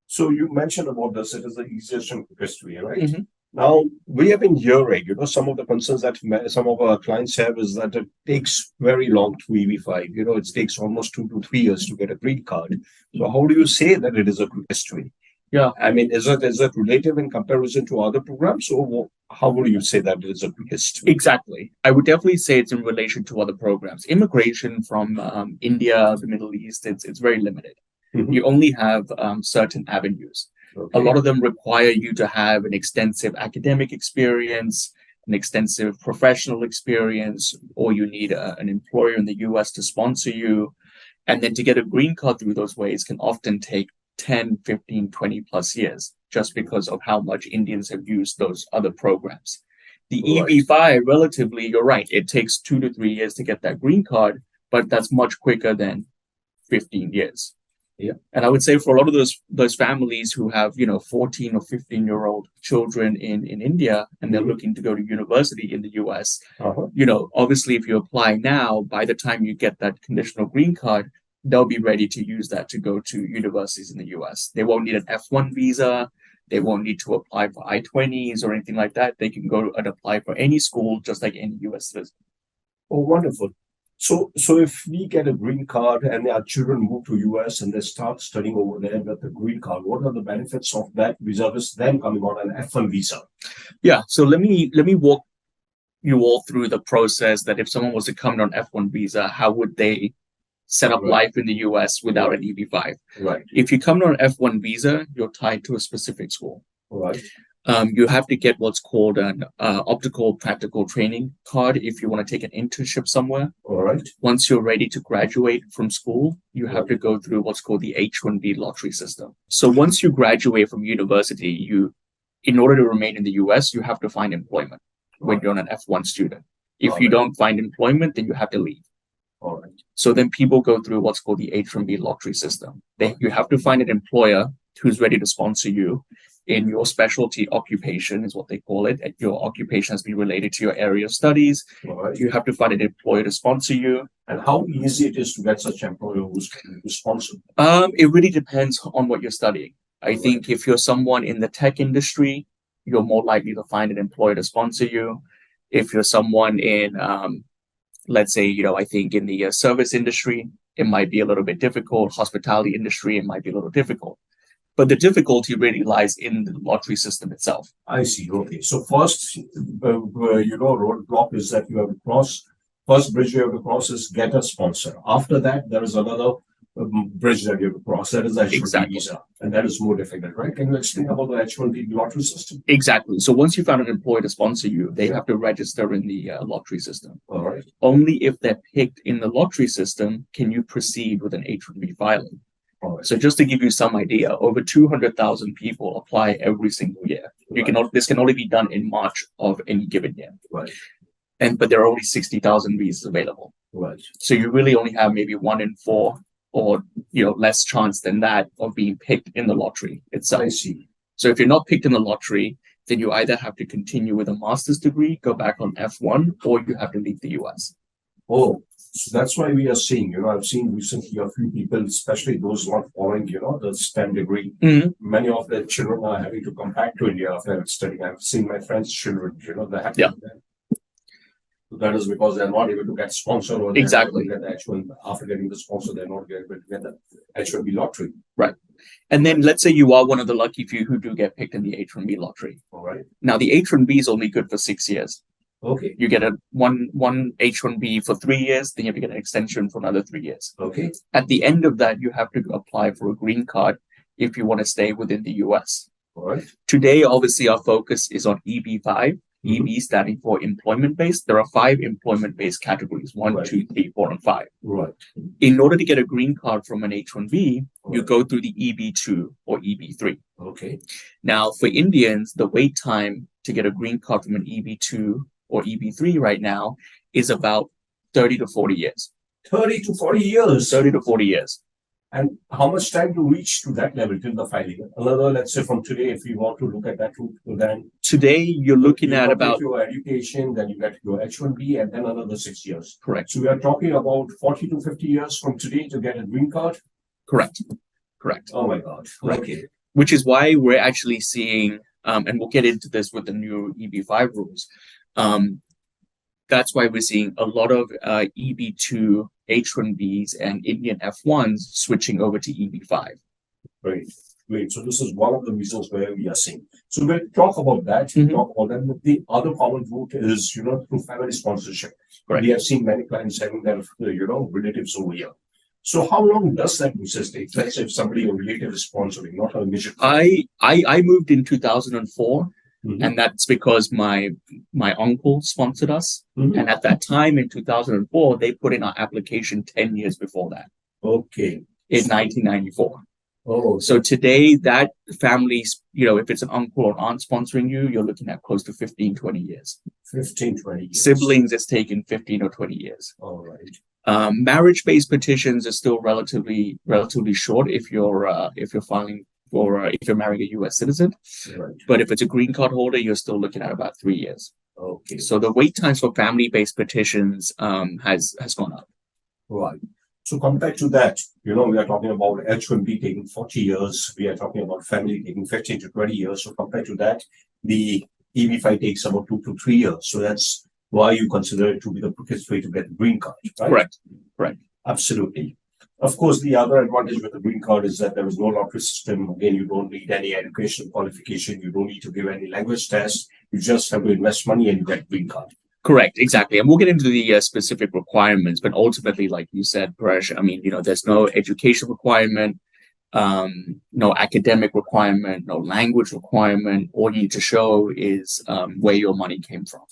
So you mentioned about this, it is the easiest and quickest way, right? Mm-hmm. Now, we have been hearing, some of the concerns that some of our clients have is that it takes very long to EB5. It takes almost 2 to 3 years to get a green card. So how do you say that it is a quickest way? Yeah. I mean, is it relative in comparison to other programs, or how would you say that it is a quickest way? Exactly. I would definitely say it's in relation to other programs. Immigration from India, the Middle East, it's very limited. Mhm. You only have certain avenues. Okay. A lot of them require you to have an extensive academic experience, an extensive professional experience, or you need an employer in the US to sponsor you. And then to get a green card through those ways can often take 10, 15, 20 plus years, just because of how much Indians have used those other programs. The Right. EB5, relatively, you're right, it takes 2 to 3 years to get that green card, but that's much quicker than 15 years. Yeah. And I would say for a lot of those families who have, 14 or 15-year-old children in India and they're Mhm. looking to go to university in the US, Uh-huh. obviously if you apply now, by the time you get that conditional green card, they'll be ready to use that to go to universities in the US. They won't need an F1 visa. They won't need to apply for I-20s or anything like that. They can go and apply for any school just like any US citizen. Oh, wonderful. So if we get a green card and our children move to US and they start studying over there with the green card, what are the benefits of that vis-a-vis them coming on an F1 visa? Yeah. So let me walk you all through the process that if someone was to come on F1 visa, how would they set up life in the US without an EB5? Right. If you come on an F1 visa, you're tied to a specific school. Right. You have to get what's called an optical practical training card if you want to take an internship somewhere. All right. Once you're ready to graduate from school, you have to go through what's called the H-1B lottery system. So once you graduate from university, in order to remain in the US, you have to find employment when you're an F1 student. If you don't find employment, then you have to leave. All right. So then people go through what's called the H-1B lottery system. You have to find an employer who's ready to sponsor you in your specialty occupation, is what they call it. Your occupation has been related to your area of studies. Right. You have to find an employer to sponsor you. And how easy it is to get such employer who's sponsored? It really depends on what you're studying. I think if you're someone in the tech industry, you're more likely to find an employer to sponsor you. If you're someone in, let's say, I think in the service industry, it might be a little bit difficult. Hospitality industry, it might be a little difficult. But the difficulty really lies in the lottery system itself. I see. Okay. So first, roadblock is that you have to cross. First bridge you have to cross is get a sponsor. After that, there is another bridge that you have to cross. That is the H-1B visa. And that is more difficult, right? Can you explain about the H-1B lottery system? Exactly. So once you found an employer to sponsor you, they have to register in the lottery system. All right. Only if they're picked in the lottery system can you proceed with an H-1B filing. Right. So just to give you some idea, over 200,000 people apply every single year. This can only be done in March of any given year. Right. But there are only 60,000 visas available. Right. So you really only have maybe 1 in 4 or less chance than that of being picked in the lottery itself. I see. So if you're not picked in the lottery, then you either have to continue with a master's degree, go back on F1, or you have to leave the US. Oh, so that's why we are seeing, I've seen recently a few people, especially those not following, the STEM degree. Mm-hmm. Many of their children are having to come back to India after studying. I've seen my friends' children, they have to do that. So that is because they're not able to get sponsored or exactly get the H1. After getting the sponsor, they're not able to get the H1B lottery. Right. And then let's say you are one of the lucky few who do get picked in the H1B lottery. All right. Now the H1B is only good for 6 years. Okay. You get one H1B for 3 years, then you have to get an extension for another 3 years. Okay. At the end of that, you have to apply for a green card if you want to stay within the US. All right. Today, obviously, our focus is on EB5. EB standing for employment-based. There are 5 employment-based categories, 1, 2, 3, 4, and 5. Right. In order to get a green card from an H1B, you go through the EB2 or EB3. Okay. Now, for Indians, the wait time to get a green card from an EB2 or EB3 right now is about 30 to 40 years. 30 to 40 years? 30 to 40 years. And how much time to reach to that level till the filing? Another, let's say from today, if we want to look at that route, then today you're looking at about your education, then you get your H1B, and then another 6 years. Correct. So we are talking about 40 to 50 years from today to get a green card. Correct. Correct. Oh my God. Correct. Okay. which is why we're actually seeing, and we'll get into this with the new EB-5 rules. That's why we're seeing a lot of EB-2 H-1Bs and Indian F-1s switching over to EB-5. Great, great. So this is one of the reasons where we are seeing. So we'll talk about that. We'll talk about that. The other common route is, through family sponsorship. Correct. We have seen many clients having their, relatives over here. So how long does that process take? Let's say if somebody, a relative is sponsoring, not a immediate. I moved in 2004. And that's because my uncle sponsored us. And at that time in 2004, they put in our application 10 years before that. Okay. In 1994. Oh. So today that families, if it's an uncle or aunt sponsoring you, you're looking at close to 15, 20 years. 15, 20 years. Siblings, it's taken 15 or 20 years. All right. Marriage-based petitions are still relatively short if you're filing or if you're marrying a U.S. citizen. Right. But if it's a green card holder, you're still looking at about 3 years. Okay. So the wait times for family-based petitions has gone up. Right. So compared to that, we are talking about H-1B taking 40 years. We are talking about family taking 15 to 20 years. So compared to that, the EB-5 takes about 2 to 3 years. So that's why you consider it to be the quickest way to get the green card, right? Correct. Absolutely. Of course, the other advantage with the green card is that there is no lottery system. Again, you don't need any educational qualification. You don't need to give any language test. You just have to invest money and you get green card. Correct, exactly. And we'll get into the specific requirements, but ultimately, like you said, Paresh, I mean, there's no education requirement, no academic requirement, no language requirement. All you need to show is where your money came from.